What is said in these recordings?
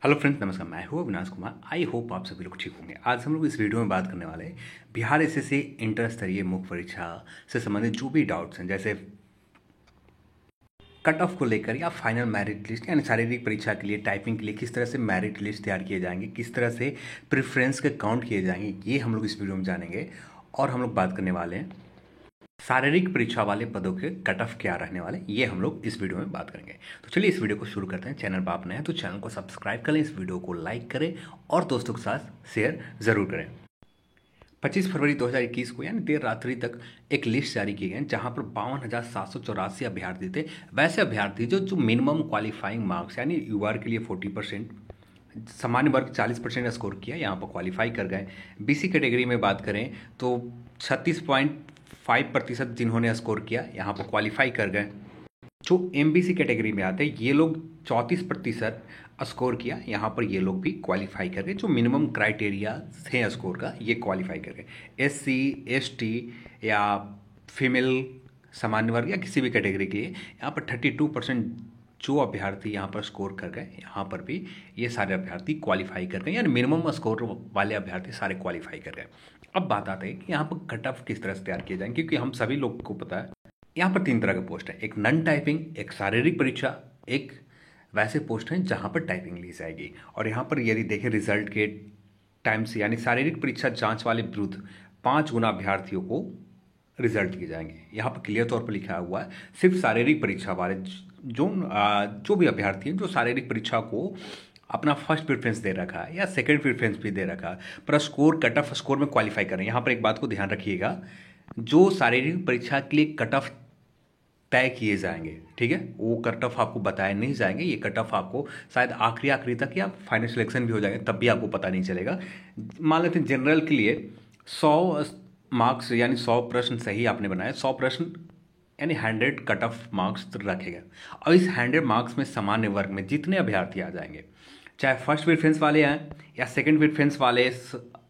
Hello friends, नमस्कार। मैं हूँ अविनाश कुमार। आई होप आप सभी लोग ठीक होंगे। आज हम लोग इस वीडियो में बात करने वाले हैं बिहार एसएससी इंटर स्तरीय मुख्य परीक्षा से संबंधित जो भी डाउट्स हैं, जैसे कट ऑफ को लेकर या फाइनल मेरिट लिस्ट यानी शारीरिक परीक्षा के लिए टाइपिंग के लिए किस तरह से मेरिट लिस्ट तैयार किए जाएंगे, किस तरह से प्रेफरेंस के काउंट किए जाएंगे, ये हम लोग इस वीडियो में जानेंगे। और हम लोग बात करने वाले हैं शारीरिक परीक्षा वाले पदों के कट ऑफ क्या रहने वाले, ये हम लोग इस वीडियो में बात करेंगे। तो चलिए इस वीडियो को शुरू करते हैं। चैनल पर आप नए हैं तो चैनल को सब्सक्राइब करें, इस वीडियो को लाइक करें और दोस्तों के साथ शेयर जरूर करें। 25 फरवरी 2021 को यानी देर रात्रि तक एक लिस्ट जारी की गई जहां पर 52,784 अभ्यर्थी थे। वैसे अभ्यर्थी जो मिनिमम क्वालिफाइंग मार्क्स यानी यूआर के लिए 40%, सामान्य वर्ग 40% स्कोर किया, यहाँ पर क्वालिफाई कर गए। बीसी कैटेगरी में बात करें तो 36.5% जिन्होंने स्कोर किया, यहाँ पर क्वालिफाई कर गए। जो एमबीसी कैटेगरी में आते हैं ये लोग 34% स्कोर किया, यहाँ पर ये लोग भी क्वालिफाई कर गए। जो मिनिमम क्राइटेरिया है स्कोर का, ये क्वालिफाई कर गए। एससी, एसटी या फीमेल सामान्य वर्ग या किसी भी कैटेगरी के लिए यहाँ पर 32% जो अभ्यर्थी यहाँ पर स्कोर कर गए, यहाँ पर भी ये सारे अभ्यर्थी क्वालिफाई कर गए, यानी मिनिमम स्कोर वाले अभ्यर्थी सारे क्वालिफाई कर गए। अब बात आती है कि यहाँ पर कट ऑफ किस तरह से तैयार किए जाएंगे, क्योंकि हम सभी लोग को पता है यहाँ पर 3 तरह के पोस्ट है। एक नॉन टाइपिंग, एक शारीरिक परीक्षा, एक वैसे पोस्ट हैं जहाँ पर टाइपिंग ली जाएगी। और यहाँ पर यदि देखें रिजल्ट के टाइम से, यानी शारीरिक परीक्षा जांच वाले विरुद्ध 5 गुना अभ्यर्थियों को रिजल्ट दिए जाएंगे। यहाँ पर क्लियर तौर पर लिखा हुआ है सिर्फ शारीरिक परीक्षा वाले जो भी अभ्यर्थी हैं जो शारीरिक परीक्षा को अपना फर्स्ट प्रेफरेंस दे रखा है या सेकंड प्रेफरेंस भी दे रखा है, पर स्कोर कट ऑफ स्कोर में क्वालिफाई करें। यहाँ पर एक बात को ध्यान रखिएगा, जो शारीरिक परीक्षा के लिए कट ऑफ तय किए जाएंगे, ठीक है, वो कट ऑफ आपको बताए नहीं जाएंगे। ये कट ऑफ आपको शायद आखिरी तक या फाइनल सिलेक्शन भी हो जाएंगे तब भी आपको पता नहीं चलेगा। मान लेते हैं जनरल के लिए 100 मार्क्स यानी 100 प्रश्न सही आपने बनाया, 100 प्रश्न यानी 100 कट ऑफ मार्क्स रखेगा। और इस 100 मार्क्स में सामान्य वर्ग में जितने अभ्यर्थी आ जाएंगे, चाहे फर्स्ट प्रेफरेंस वाले आए या सेकंड प्रेफरेंस वाले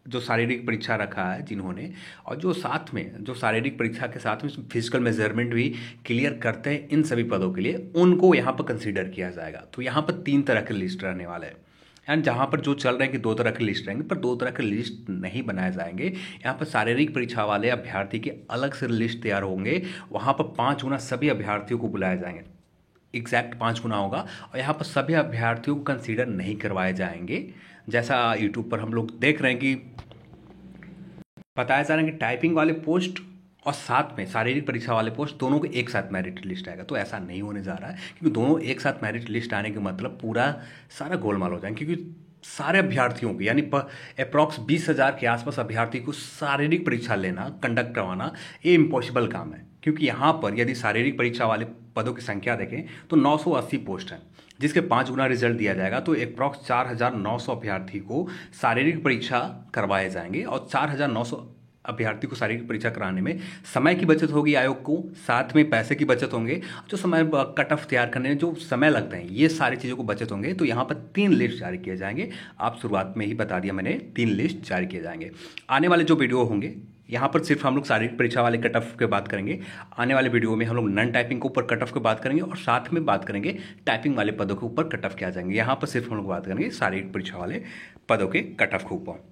जो शारीरिक परीक्षा रखा है जिन्होंने, और जो साथ में जो शारीरिक परीक्षा के साथ में फिजिकल मेजरमेंट भी क्लियर करते हैं, इन सभी पदों के लिए उनको यहाँ पर कंसीडर किया जाएगा। तो यहाँ पर 3 तरह के लिस्ट रहने वाले हैं। एंड जहाँ पर जो चल रहे हैं कि 2 तरह के लिस्ट रहेंगे, पर 2 तरह के लिस्ट नहीं बनाए जाएंगे। यहाँ पर शारीरिक परीक्षा वाले अभ्यर्थी के अलग से लिस्ट तैयार होंगे, वहाँ पर 5 गुना सभी अभ्यर्थियों को बुलाए जाएंगे, एग्जैक्ट 5 गुना होगा। और यहाँ पर सभी अभ्यर्थियों को कंसीडर नहीं करवाए जाएंगे। जैसा यूट्यूब पर हम लोग देख रहे हैं कि बताया जा रहा है कि टाइपिंग वाले पोस्ट और साथ में शारीरिक परीक्षा वाले पोस्ट दोनों को एक साथ मेरिट लिस्ट आएगा, तो ऐसा नहीं होने जा रहा है। क्योंकि दोनों एक साथ मेरिट लिस्ट आने के मतलब पूरा सारा गोलमाल हो जाएगा, क्योंकि सारे अभ्यर्थियों को यानी अप्रॉक्स 20,000 के आसपास अभ्यर्थी को शारीरिक परीक्षा लेना, कंडक्ट करवाना, ये इम्पॉसिबल काम है। क्योंकि यहाँ पर यदि शारीरिक परीक्षा वाले पदों की संख्या देखें तो 980 पोस्ट हैं, जिसके 5 गुना रिजल्ट दिया जाएगा। तो अप्रॉक्स 4,900 अभ्यर्थी को शारीरिक परीक्षा करवाए जाएंगे। और 4,900 अभ्यर्थी को शारीरिक परीक्षा कराने में समय की बचत होगी आयोग को, साथ में पैसे की बचत होंगे। जो समय कट ऑफ तैयार करने में जो समय लगते हैं, ये सारी चीज़ों को बचत होंगे। तो यहाँ पर 3 लिस्ट जारी किए जाएंगे। आप शुरुआत में ही बता दिया मैंने, 3 लिस्ट जारी किए जाएंगे। आने वाले जो वीडियो होंगे यहाँ पर सिर्फ हम लोग शारीरिक परीक्षा वाले कट ऑफ की बात करेंगे। आने वाले वीडियो में हम लोग नॉन टाइपिंग के ऊपर कट ऑफ की बात करेंगे और साथ में बात करेंगे टाइपिंग वाले पदों के ऊपर कट ऑफ क्या जाएंगे। यहाँ पर सिर्फ हम लोग बात करेंगे शारीरिक परीक्षा वाले पदों के कट ऑफ के ऊपर।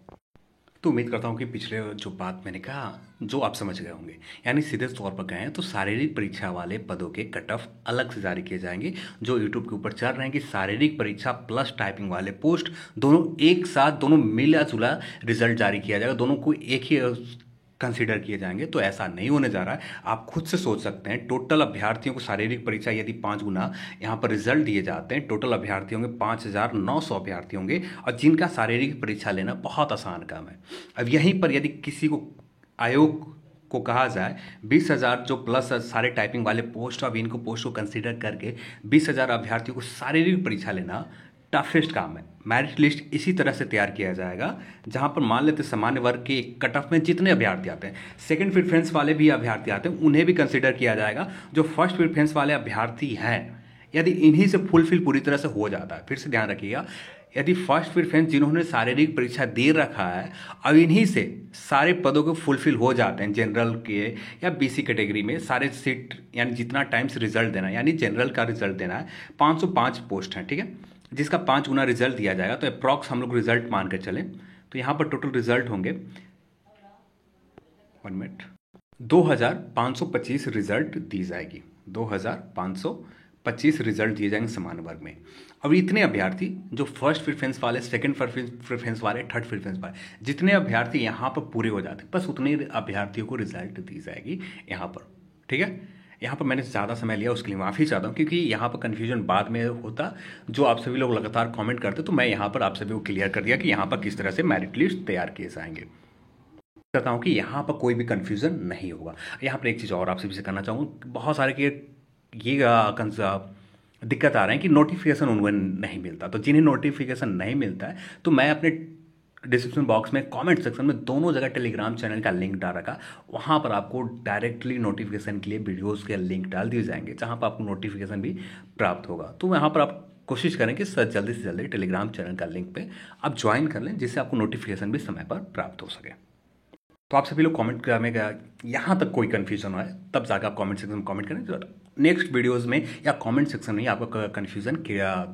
तो उम्मीद करता हूँ कि पिछले जो बात मैंने कहा जो आप समझ गए होंगे, यानी सीधे तौर पर कहें तो शारीरिक परीक्षा वाले पदों के कट ऑफ अलग से जारी किए जाएंगे। जो यूट्यूब के ऊपर चल रहे हैं कि शारीरिक परीक्षा प्लस टाइपिंग वाले पोस्ट दोनों एक साथ, दोनों मिला जुला रिजल्ट जारी किया जाएगा, दोनों को एक ही कंसीडर किए जाएंगे, तो ऐसा नहीं होने जा रहा है। आप खुद से सोच सकते हैं, टोटल अभ्यर्थियों को शारीरिक परीक्षा यदि 5 गुना यहाँ पर रिजल्ट दिए जाते हैं, टोटल अभ्यर्थी होंगे 5,900 अभ्यर्थी होंगे, और जिनका शारीरिक परीक्षा लेना बहुत आसान काम है। अब यहीं पर यदि किसी को आयोग को कहा जाए 20,000 जो प्लस सारे टाइपिंग वाले पोस्ट, अब इनको पोस्ट को कंसीडर करके 20,000 अभ्यर्थियों को शारीरिक परीक्षा लेना टफेस्ट काम है। मेरिट लिस्ट इसी तरह से तैयार किया जाएगा, जहां पर मान लेते सामान्य वर्ग के कट ऑफ में जितने अभ्यर्थी आते हैं, सेकंड प्रेफरेंस वाले भी अभ्यर्थी आते हैं, उन्हें भी कंसीडर किया जाएगा। जो फर्स्ट प्रेफरेंस वाले अभ्यर्थी हैं, यदि इन्हीं से फुलफिल पूरी तरह से हो जाता है, फिर से ध्यान रखिएगा, यदि फर्स्ट प्रेफरेंस जिन्होंने शारीरिक परीक्षा दे रखा है, अब इन्हीं से सारे पदों को फुलफिल हो जाते हैं, जनरल के या बीसी कैटेगरी में सारे सीट यानी जितना टाइम से रिजल्ट देना है, यानी जनरल का रिजल्ट देना है, 505 पोस्ट हैं, ठीक है। जिसका 5 गुना रिजल्ट दिया जाएगा। तो अप्रॉक्स हम लोग रिजल्ट मान कर चलें तो यहाँ पर टोटल रिजल्ट होंगे 1 मिनट 2525 रिजल्ट दी जाएगी। 2525 रिजल्ट दिए जाएंगे समान वर्ग में। अब इतने अभ्यर्थी जो फर्स्ट प्रेफरेंस वाले, सेकंड प्रेफरेंस वाले, थर्ड प्रेफरेंस वाले, जितने अभ्यर्थी यहाँ पर पूरे हो जाते हैं बस उतने अभ्यर्थियों को रिजल्ट दी जाएगी यहाँ पर। ठीक है, यहाँ पर मैंने ज़्यादा समय लिया उसके लिए माफ़ी चाहता हूँ, क्योंकि यहाँ पर कन्फ्यूजन बाद में होता जो आप सभी लोग लगातार कमेंट करते, तो मैं यहाँ पर आप सभी को क्लियर कर दिया कि यहाँ पर किस तरह से मेरिट लिस्ट तैयार किए जाएंगे। करता हूँ कि यहाँ पर कोई भी कन्फ्यूजन नहीं होगा। यहाँ पर एक चीज़ और आपसे भी करना चाहूँगा, बहुत सारे के ये दिक्कत आ रहे हैं कि नोटिफिकेशन उनको नहीं मिलता। तो जिन्हें नोटिफिकेशन नहीं मिलता है तो मैं अपने डिस्क्रिप्शन बॉक्स में कमेंट सेक्शन में दोनों जगह टेलीग्राम चैनल का लिंक डाल रखा, वहाँ पर आपको डायरेक्टली नोटिफिकेशन के लिए वीडियोस के लिंक डाल दिए जाएंगे, जहाँ पर आपको नोटिफिकेशन भी प्राप्त होगा। तो वहाँ पर आप कोशिश करें कि सर जल्दी से जल्दी टेलीग्राम चैनल का लिंक पे आप ज्वाइन कर लें, जिससे आपको नोटिफिकेशन भी समय पर प्राप्त हो सके। तो आप सभी लोग कमेंट करने का यहाँ तक कोई कन्फ्यूजन हो है तब जाकर आप कमेंट सेक्शन में कमेंट करें, तो नेक्स्ट वीडियोस में या कमेंट सेक्शन में आपका कन्फ्यूजन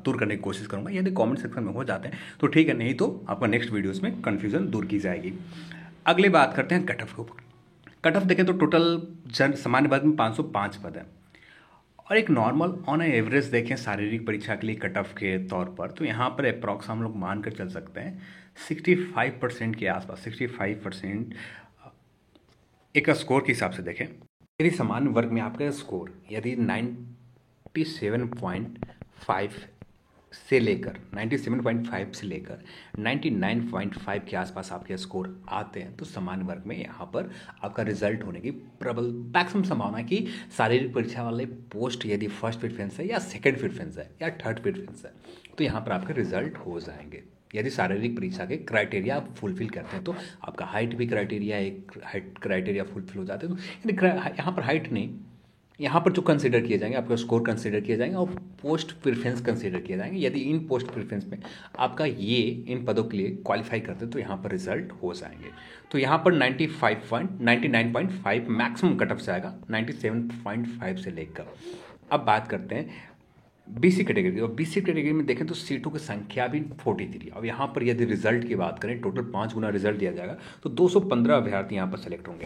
दूर करने की कोशिश करूँगा। यदि कमेंट सेक्शन में हो जाते हैं तो ठीक है, नहीं तो आपका नेक्स्ट वीडियोस में कन्फ्यूजन दूर की जाएगी। अगले बात करते हैं कट ऑफ के ऊपर। कट ऑफ देखें तो टोटल सामान्य वर्ग में 505 पद है, और एक नॉर्मल ऑन एवरेज देखें शारीरिक परीक्षा के लिए कट ऑफ के तौर पर, तो यहाँ पर अप्रॉक्स हम लोग मान कर चल सकते हैं 65% के आसपास। 65% एक स्कोर के हिसाब से देखें, यदि सामान्य वर्ग में आपका स्कोर यदि 97.5 से लेकर 99.5 के आसपास आपके स्कोर आते हैं तो सामान्य वर्ग में यहाँ पर आपका रिजल्ट होने की प्रबल मैक्सिमम संभावना है कि शारीरिक परीक्षा वाले पोस्ट यदि फर्स्ट प्रेफरेंस है या सेकंड प्रेफरेंस है या थर्ड प्रेफरेंस है तो यहाँ पर आपके रिजल्ट हो जाएंगे। यदि शारीरिक परीक्षा के क्राइटेरिया आप फुलफिल करते हैं तो आपका हाइट भी क्राइटेरिया, एक हाइट क्राइटेरिया फुलफिल हो जाते हैं। तो यहाँ पर हाइट नहीं, यहाँ पर जो कंसीडर किए जाएंगे आपका स्कोर कंसीडर किए जाएंगे और पोस्ट प्रेफरेंस कंसीडर किए जाएंगे। यदि इन पोस्ट प्रेफरेंस में आपका ये इन पदों के लिए क्वालिफाई करते हैं तो यहाँ पर रिजल्ट हो जाएंगे। तो यहाँ पर 99.5 मैक्सिमम कट ऑफ से आएगा, 97.5 से लेकर। अब बात करते हैं बीसी कैटेगरी, और बीसी कैटेगरी में देखें तो सीटों की संख्या भी 43। अब यहाँ पर यदि रिजल्ट की बात करें टोटल 5 गुना रिजल्ट दिया जाएगा तो 215 अभ्यर्थी यहाँ पर सेलेक्ट होंगे।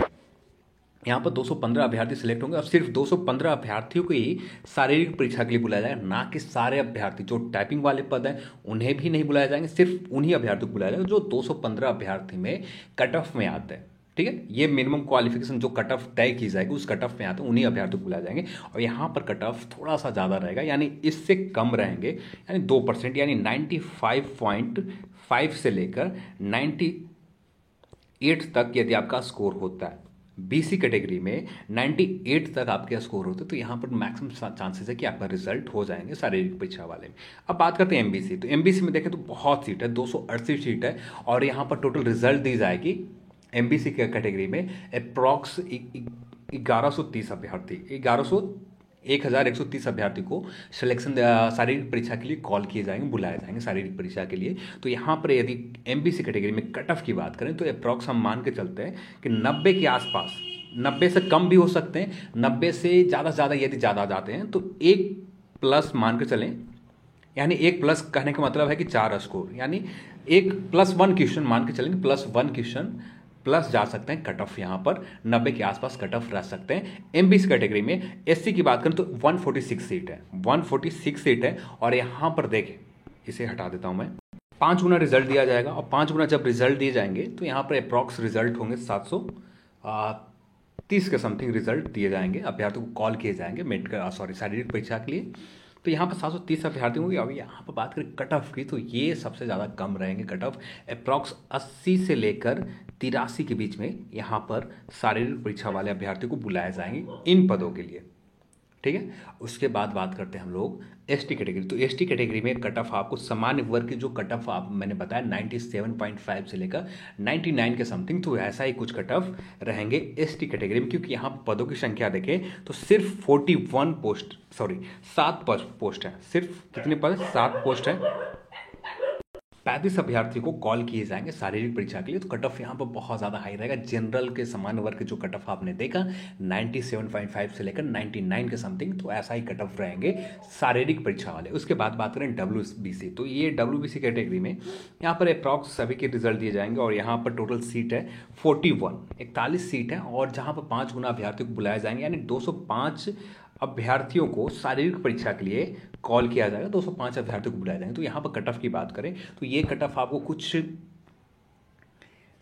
यहाँ पर 215 अभ्यर्थी सेलेक्ट होंगे और सिर्फ 215 अभ्यर्थियों को ही शारीरिक परीक्षा के लिए बुलाया जाएगा, ना कि सारे अभ्यर्थी जो टाइपिंग वाले पद हैं उन्हें भी नहीं बुलाया जाएंगे, सिर्फ उन्हीं अभ्यर्थियों को बुलाया जाएगा जो 215 अभ्यर्थी में कट ऑफ में आते हैं। ठीक है, ये मिनिमम क्वालिफिकेशन जो कट ऑफ तय की जाएगी उस कट ऑफ में आते हैं उन्हीं अभ्यर्थियों को बुलाया जाएंगे। और यहाँ पर कट ऑफ थोड़ा सा ज़्यादा रहेगा, यानी इससे कम रहेंगे, यानी 2%, यानी 95.5 से लेकर 98 तक यदि आपका स्कोर होता है। बीसी कैटेगरी में 98 तक आपके स्कोर होते तो यहाँ पर मैक्सिमम चांसेस है कि आपका रिजल्ट हो जाएंगे शारीरिक परीक्षा वाले में। अब बात करते हैं एमबीसी, तो एमबीसी में देखें तो बहुत सीट है, 288 सीट है, और यहाँ पर टोटल रिजल्ट दी जाएगी एमबीसी के कैटेगरी में अप्रॉक्स 1130 अभ्यर्थी 1130 अभ्यर्थी को सिलेक्शन शारीरिक परीक्षा के लिए कॉल किए जाएंगे, बुलाए जाएंगे शारीरिक परीक्षा के लिए। तो यहाँ पर यदि एमबीसी कैटेगरी में कट ऑफ की बात करें तो अप्रॉक्स हम मान के चलते हैं कि 90 के आसपास, 90 से कम भी हो सकते हैं, 90 से ज़्यादा यदि ज़्यादा जाते हैं तो 1+ मान के चलें, यानी 1+ कहने का मतलब है कि 4 स्कोर, यानी 1+1 क्वेश्चन मान के चलेंगे, +1 क्वेश्चन प्लस जा सकते हैं कट ऑफ। यहाँ पर 90 के आसपास कट ऑफ रह सकते हैं। एमबीसी कैटेगरी में एससी की बात करें तो 146 सीट है, 146 सीट है, और यहाँ पर देखें, इसे हटा देता हूँ मैं, 5 गुना रिजल्ट दिया जाएगा, और 5 गुना जब रिजल्ट दिए जाएंगे तो यहाँ पर अप्रॉक्स रिजल्ट होंगे 730 के समथिंग रिजल्ट दिए जाएंगे, अभ्यर्थियों को कॉल किए जाएंगे शारीरिक परीक्षा के लिए। तो यहाँ पर 730 अभ्यर्थी होंगे। अब यहाँ पर बात करें कट ऑफ की तो ये सबसे ज़्यादा कम रहेंगे कट ऑफ, अप्रॉक्स 80 से लेकर 83 के बीच में यहाँ पर शारीरिक परीक्षा वाले अभ्यर्थियों को बुलाए जाएंगे इन पदों के लिए। ठीक है, उसके बाद बात करते हैं हम लोग एसटी कैटेगरी। तो एसटी कैटेगरी में कट ऑफ आपको सामान्य वर्ग की जो कट ऑफ आप मैंने बताया 97.5 से लेकर 99 के समथिंग, तो ऐसा ही कुछ कट ऑफ रहेंगे एसटी कैटेगरी में, क्योंकि यहाँ पदों की संख्या देखें तो सिर्फ 7 पोस्ट है। सिर्फ कितने पद? 7 पोस्ट है। 35 अभ्यर्थी को कॉल किए जाएंगे शारीरिक परीक्षा के लिए। तो कट ऑफ यहाँ पर बहुत ज़्यादा हाई रहेगा। जनरल के सामान्य वर्ग के जो कट ऑफ आपने देखा 97.5 से लेकर 99 के समथिंग, तो ऐसा ही कट ऑफ रहेंगे शारीरिक परीक्षा वाले। उसके बाद बात करें WBC, तो ये WBC कैटेगरी में यहाँ पर अप्रॉक्स सभी के रिजल्ट दिए जाएंगे और यहाँ पर टोटल सीट है 41 सीट है और जहाँ पर 5 गुना अभ्यर्थियों को बुलाए जाएंगे, यानी 205 अभ्यर्थियों को शारीरिक परीक्षा के लिए कॉल किया जाएगा। 205 अभ्यर्थियों को बुलाया जाएंगे। तो यहाँ पर कट ऑफ की बात करें तो ये कट ऑफ आपको कुछ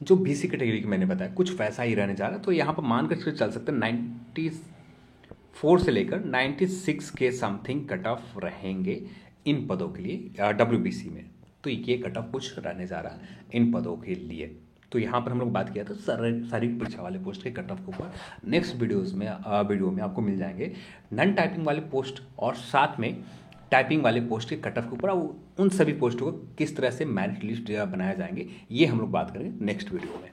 जो BC कैटेगरी की मैंने बताया कुछ वैसा ही रहने जा रहा है। तो यहाँ पर मानकर चल सकते हैं 94 से लेकर 96 के समथिंग कट ऑफ रहेंगे इन पदों के लिए WBC में। तो ये कट ऑफ कुछ रहने जा रहा है इन पदों के लिए। तो यहाँ पर हम लोग बात किया था शारीरिक परीक्षा वाले पोस्ट के कट ऑफ के ऊपर। नेक्स्ट वीडियो में आपको मिल जाएंगे नॉन टाइपिंग वाले पोस्ट और साथ में टाइपिंग वाले पोस्ट के कट ऑफ के ऊपर उन सभी पोस्टों को किस तरह से मेरिट लिस्ट बनाए जाएंगे, ये हम लोग बात करेंगे नेक्स्ट वीडियो में।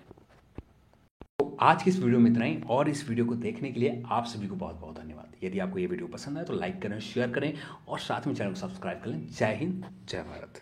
तो आज की इस वीडियो में इतना ही और इस वीडियो को देखने के लिए आप सभी को बहुत बहुत धन्यवाद। यदि आपको ये वीडियो पसंद आए तो लाइक करें, शेयर करें और साथ में चैनल को सब्सक्राइब कर लें। जय हिंद, जय भारत।